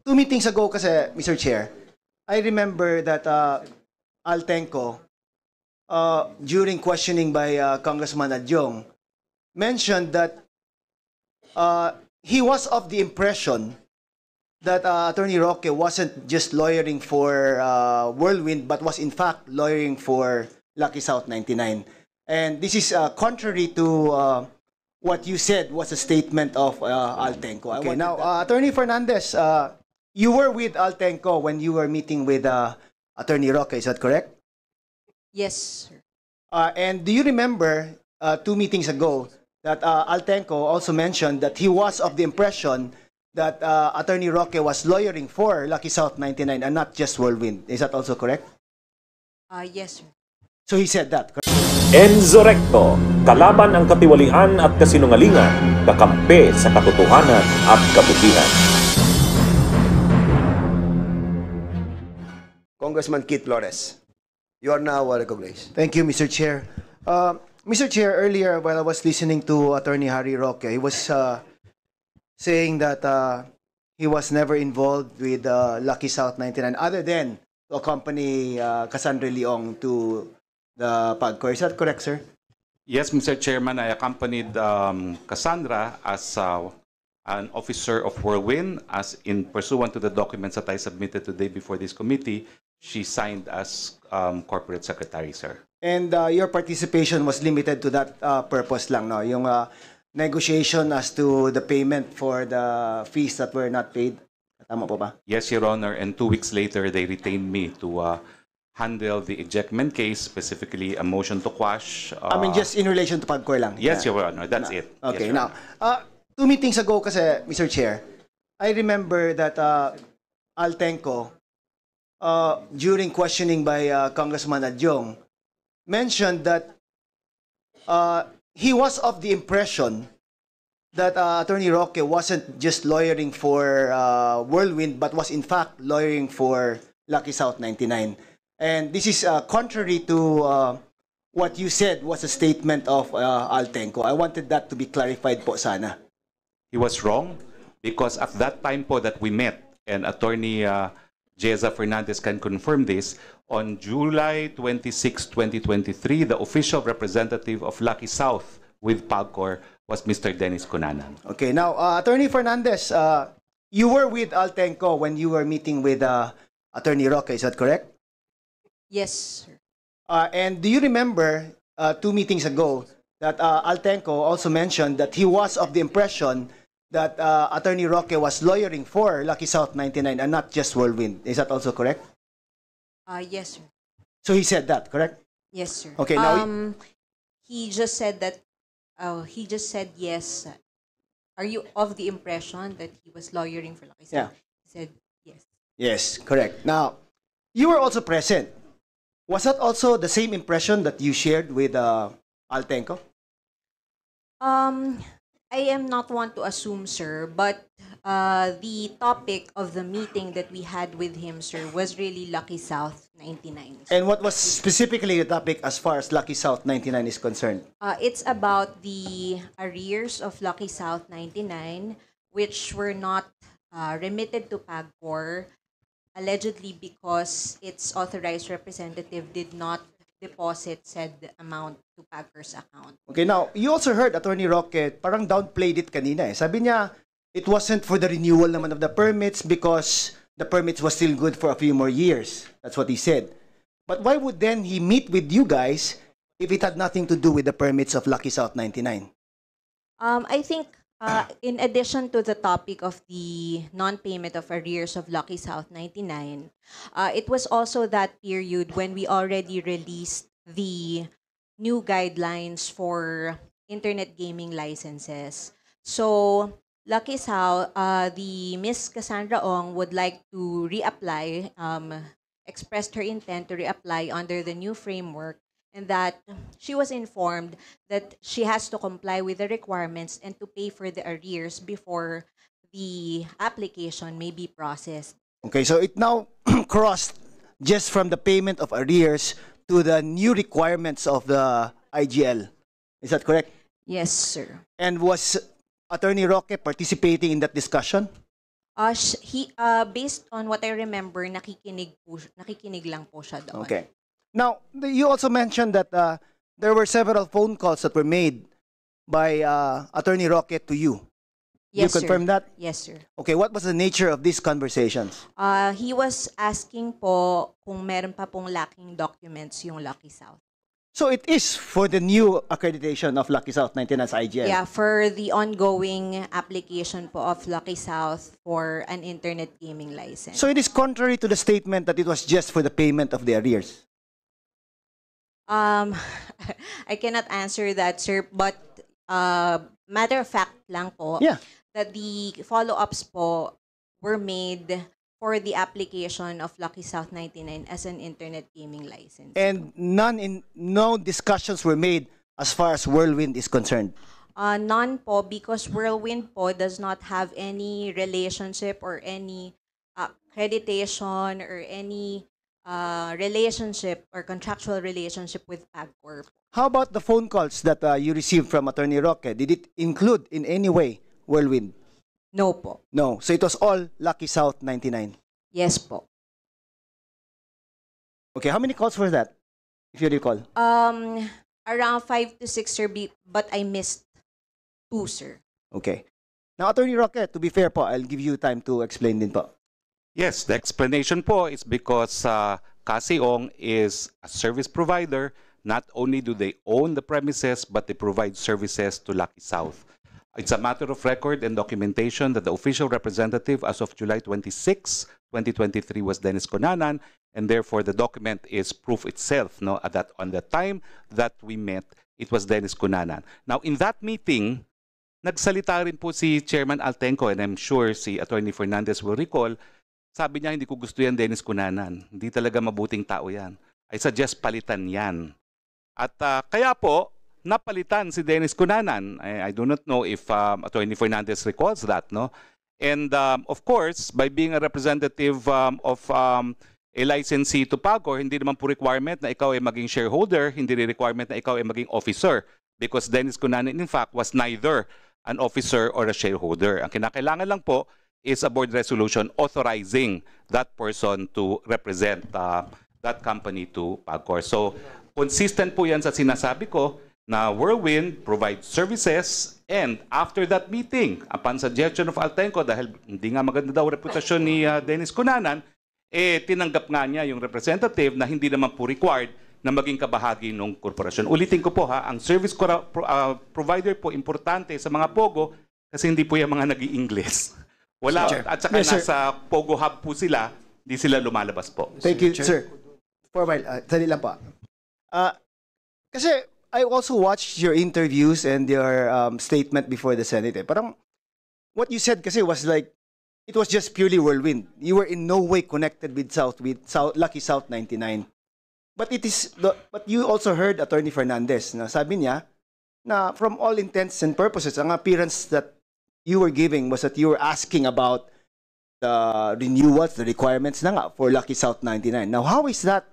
Two meetings ago kasi, Mr. Chair, I remember that Altenco, during questioning by Congressman Adjong, mentioned that he was of the impression that Attorney Roque wasn't just lawyering for Whirlwind, but was in fact lawyering for Lucky South 99. And this is contrary to what you said was a statement of Altenco. Okay, now, Attorney Fernandez, you were with Altenco when you were meeting with Attorney Roque, is that correct? Yes, sir. And do you remember two meetings ago that Altenco also mentioned that he was of the impression that Attorney Roque was lawyering for Lucky South 99 and not just Whirlwind. Is that also correct? Yes, sir. So he said that, correct? Enzo Recto, kalaban ang katiwalian at kasinungalingan, kakampi sa katotohanan at kabutihan. Congressman Keith Flores, you are now recognized. Thank you, Mr. Chair. Mr. Chair, earlier while I was listening to Attorney Harry Roque, he was saying that he was never involved with Lucky South 99 other than to accompany Cassandra Leong to the PAGCOR. Is that correct, sir? Yes, Mr. Chairman, I accompanied Cassandra as an officer of Whirlwind, as in pursuant to the documents that I submitted today before this committee, she signed as corporate secretary, sir. And your participation was limited to that purpose lang, no? Yung negotiation as to the payment for the fees that were not paid. Tama po ba? Yes, Your Honor, and 2 weeks later, they retained me to handle the ejectment case, specifically a motion to quash. I mean, just in relation to PAGCOR lang. Yes, Your Honor, that's it. Okay, yes, now, two meetings ago kasi, Mr. Chair, I remember that Altenco, during questioning by Congressman Adjong, mentioned that he was of the impression that Attorney Roque wasn't just lawyering for Whirlwind, but was in fact lawyering for Lucky South 99. And this is contrary to what you said was a statement of Altenco. I wanted that to be clarified po sana. He was wrong because at that time po that we met, and Attorney Jeza Fernandez can confirm this, on July 26, 2023, the official representative of Lucky South with PAGCOR was Mr. Dennis Cunanan. Okay, now, Attorney Fernandez, you were with Altenco when you were meeting with Attorney Roque, is that correct? Yes, sir. And do you remember two meetings ago that Altenco also mentioned that he was of the impression that Attorney Roque was lawyering for Lucky South 99 and not just Whirlwind. Is that also correct? Yes, sir. So he said that, correct? Yes, sir. Okay, now he just said that. He just said yes. Are you of the impression that he was lawyering for Lucky South? Yeah. He said yes. Yes, correct. Now, you were also present. Was that also the same impression that you shared with Altenco? I am not one to assume, sir, but the topic of the meeting that we had with him, sir, was really Lucky South 99. And what was specifically the topic as far as Lucky South 99 is concerned? It's about the arrears of Lucky South 99, which were not remitted to PAGCOR, allegedly because its authorized representative did not deposit said amount to PAGCOR's account. Okay, now, you also heard Attorney Roque parang downplayed it kanina eh. Sabi niya, it wasn't for the renewal naman of the permits because the permits was still good for a few more years. That's what he said. But why would then he meet with you guys if it had nothing to do with the permits of Lucky South 99? I think in addition to the topic of the non-payment of arrears of Lucky South 99, it was also that period when we already released the new guidelines for internet gaming licenses. So Lucky South, the Miss Cassandra Ong would like to reapply, expressed her intent to reapply under the new framework, and that she was informed that she has to comply with the requirements and to pay for the arrears before the application may be processed. Okay, so it now crossed just from the payment of arrears to the new requirements of the IGL. Is that correct? Yes, sir. And was Attorney Roque participating in that discussion? Based on what I remember, nakikinig lang po siya doon. Okay. Now, you also mentioned that there were several phone calls that were made by Attorney Roque to you. Yes, you confirm sir. that? Yes, sir. Okay, what was the nature of these conversations? He was asking po kung meron pa pong lacking documents yung Lucky South. So it is for the new accreditation of Lucky South 99 as IGL. Yeah, for the ongoing application po of Lucky South for an internet gaming license. So it is contrary to the statement that it was just for the payment of the arrears. I cannot answer that, sir, but matter of fact lang po Yeah. that the follow-ups po were made for the application of Lucky South 99 as an internet gaming license. And no discussions were made as far as Whirlwind is concerned. None po, because Whirlwind po does not have any relationship or any accreditation or any relationship or contractual relationship with PAGCOR. How about the phone calls that you received from Attorney Roque? Did it include in any way Whirlwind? No po. No. So it was all Lucky South 99. Yes po. Okay, how many calls were that, if you recall? Around 5 to 6, sir, but I missed 2, sir. Okay. Now, Attorney Roque, to be fair po, I'll give you time to explain din po. Yes, the explanation po is because Kasiong is a service provider. Not only do they own the premises, but they provide services to Lucky South. It's a matter of record and documentation that the official representative as of July 26, 2023 was Dennis Cunanan, and therefore the document is proof itself, no, that on the time that we met, it was Dennis Cunanan. Now, in that meeting, nagsalita rin po si Chairman Altenco, and I'm sure si Attorney Fernandez will recall, sabi niya, hindi ko gusto yan Dennis Cunanan. Hindi talaga mabuting tao yan. I suggest palitan yan. At kaya po, napalitan si Dennis Cunanan. I do not know if Attorney Fernandez recalls that, no? And of course, by being a representative of a licensee to PAGCOR, hindi naman po requirement na ikaw ay maging shareholder, hindi rin requirement na ikaw ay maging officer. Because Dennis Cunanan, in fact, was neither an officer or a shareholder. Ang kinakailangan lang po is a board resolution authorizing that person to represent that company to PAGCOR. So, consistent po yan sa sinasabi ko na Whirlwind provides services, and after that meeting, upon suggestion of Altenco, dahil hindi nga maganda daw reputasyon ni Dennis Cunanan, tinanggap nga niya yung representative na hindi naman po required na maging kabahagi ng korporasyon. Ulitin ko po ang service provider po importante sa mga POGO kasi hindi po yung mga nag-i-English. Wala, at saka Yes, nasa POGO hub po sila, hindi sila lumalabas po. Thank you, sir. For a while, sali lang po. Kasi I also watched your interviews and your statement before the Senate. Parang what you said kasi was like, it was just purely Whirlwind. You were in no way connected with Lucky South 99. But but you also heard Attorney Fernandez na sabi niya na from all intents and purposes, ang appearance that you were giving was that you were asking about the renewals, the requirements na nga for Lucky South 99. Now, how is that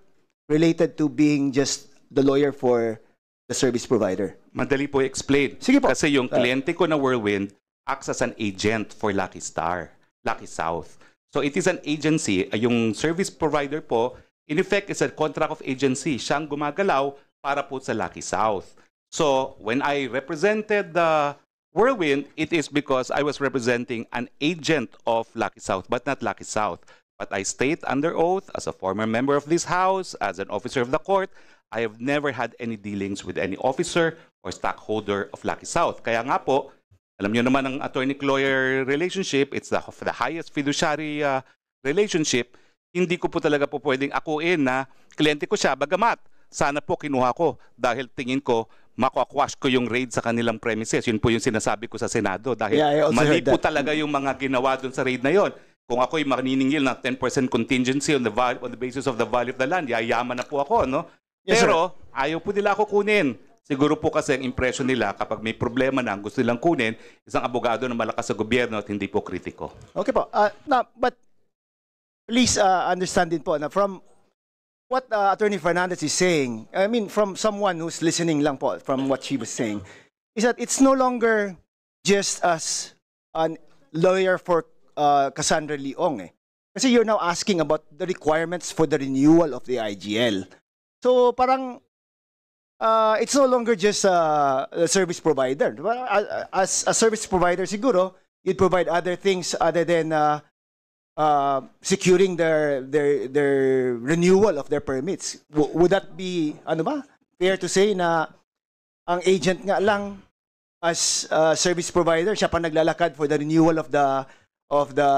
related to being just the lawyer for the service provider? Madali po explain. Sige po. Kasi yung kliyente ko na Whirlwind acts as an agent for Lucky South. So it is an agency. Yung service provider po, in effect, is a contract of agency. Siyang gumagalaw para po sa Lucky South. So when I represented the Whirlwind, it is because I was representing an agent of Lucky South, but not Lucky South. But I state under oath, as a former member of this House, as an officer of the court, I have never had any dealings with any officer or stockholder of Lucky South. Kaya nga po, alam niyo naman ang attorney-lawyer relationship, it's the highest fiduciary relationship. Hindi ko po talaga po pwedeng akuin na kliyente ko siya, bagamat sana po kinuha ko dahil tingin ko makakwash ko yung raid sa kanilang premises. Yun po yung sinasabi ko sa Senado dahil mali po talaga yung mga ginawa dun sa raid na yon. Kung ako'y maniningil ng 10% contingency on the basis of the value of the land, yayaman na po ako, no? Yes, pero ayaw po nila ako kunin. Siguro po kasi ang impression nila kapag may problema na ang gusto nilang kunin, isang abogado na malakas sa gobyerno at hindi po kritiko. Okay po. But please understand din po na from what Attorney Fernandez is saying, I mean from someone who's listening lang po from what she was saying, is that it's no longer just as a lawyer for Cassandra Leong eh. Kasi you're now asking about the requirements for the renewal of the IGL. So parang it's no longer just a service provider. As a service provider siguro, you'd provide other things other than securing their renewal of their permits. Would that be fair to say na ang agent nga lang as service provider siya pa naglalakad for the renewal of the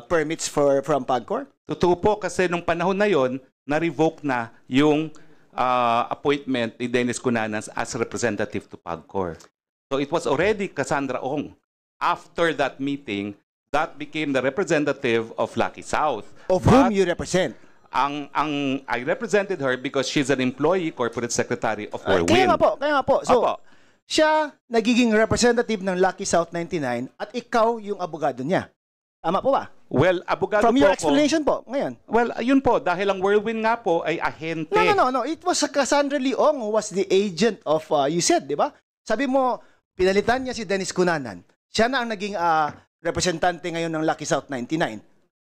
permits from PAGCOR? Totoo po kasi nung panahon na yon, na-revoke na yung appointment ni Dennis Cunanan as representative to PAGCOR. So it was already Cassandra Ong. After that meeting, that became the representative of Lucky South. Of whom you represent? I represented her because she's an employee, corporate secretary of Whirlwind. Kaya nga po. So, Opo. siya nagiging representative ng Lucky South 99 at ikaw yung abogado niya. Tama po ba? Well, abogado From po your ako. explanation po, ngayon. Well, ayun po, dahil ang Whirlwind nga po ay ahente. No. It was Cassandra Leong who was the agent of, you said, di ba? Sabi mo, pinalitan niya si Dennis Cunanan. Siya na ang naging representante ngayon ng Lucky South 99.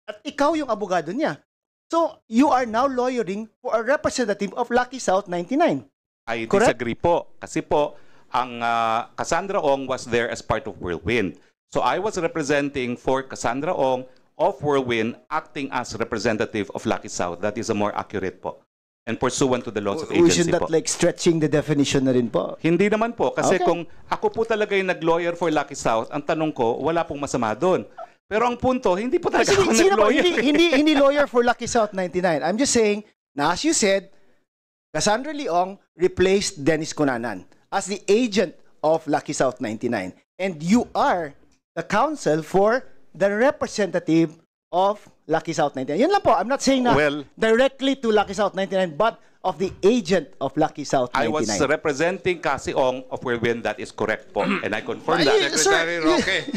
At ikaw yung abogado niya. So, you are now lawyering for a representative of Lucky South 99. I Correct? disagree po. Kasi po, ang Cassandra Ong was there as part of Whirlwind. So I was representing for Cassandra Ong of Whirlwind, acting as representative of Lucky South. That is a more accurate po. And pursuant to the laws of agency Isn't that po. like stretching the definition na rin po? Hindi naman po. Kasi Okay. kung ako po talaga yung nag-lawyer for Lucky South, ang tanong ko, wala pong masama doon. Pero ang punto, hindi po talaga ako Sino po? nag-lawyer. Hindi lawyer for Lucky South 99. I'm just saying, na as you said, Cassandra Leong replaced Dennis Cunanan as the agent of Lucky South 99. And you are the counsel for the representative of Lucky South 99. Yun lang po. I'm not saying na Well, directly to Lucky South 99, but of the agent of Lucky South 99. I was representing Cassie Ong of Whirlwind. That is correct po. And I confirm that. Secretary Roque,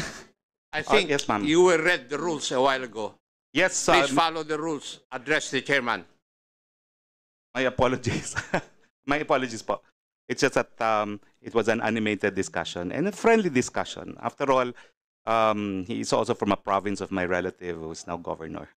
I think yes, ma'am. you will read the rules a while ago. Yes, Please follow the rules. Address the chairman. my apologies. My apologies po. It's just that it was an animated discussion and a friendly discussion. After all, he is also from a province of my relative who is now governor.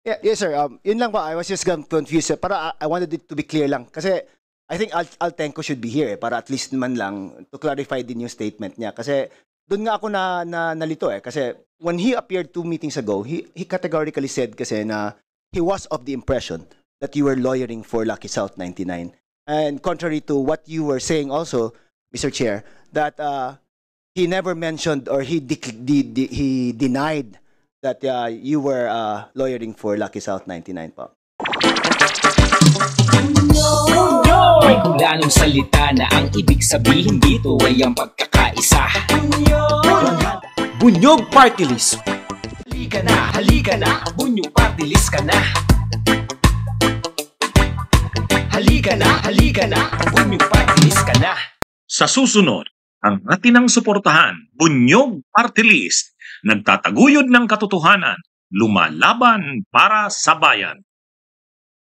Yeah, yes, sir. Yun lang po. I was just confused. Para I wanted it to be clear lang. Kasi I think Altenco should be here para at least naman lang to clarify din yung statement niya. Kasi doon nga ako nalito Kasi when he appeared 2 meetings ago, he categorically said kasi na he was of the impression that you were lawyering for Lucky South 99. And contrary to what you were saying also, Mr. Chair, that he never mentioned or he denied that you were lawyering for Lucky South 99 po. May kulanong salita na ang ibig sabihin dito ay ang pagkakaisa. Bunyog Party List. Halika na, Bunyog Party List ka na. Halika na, Bunyog Party List ka na. Sa susunod, ang atinang suportahan, Bunyog Party List, nagtataguyod ng katotohanan, lumalaban para sa bayan.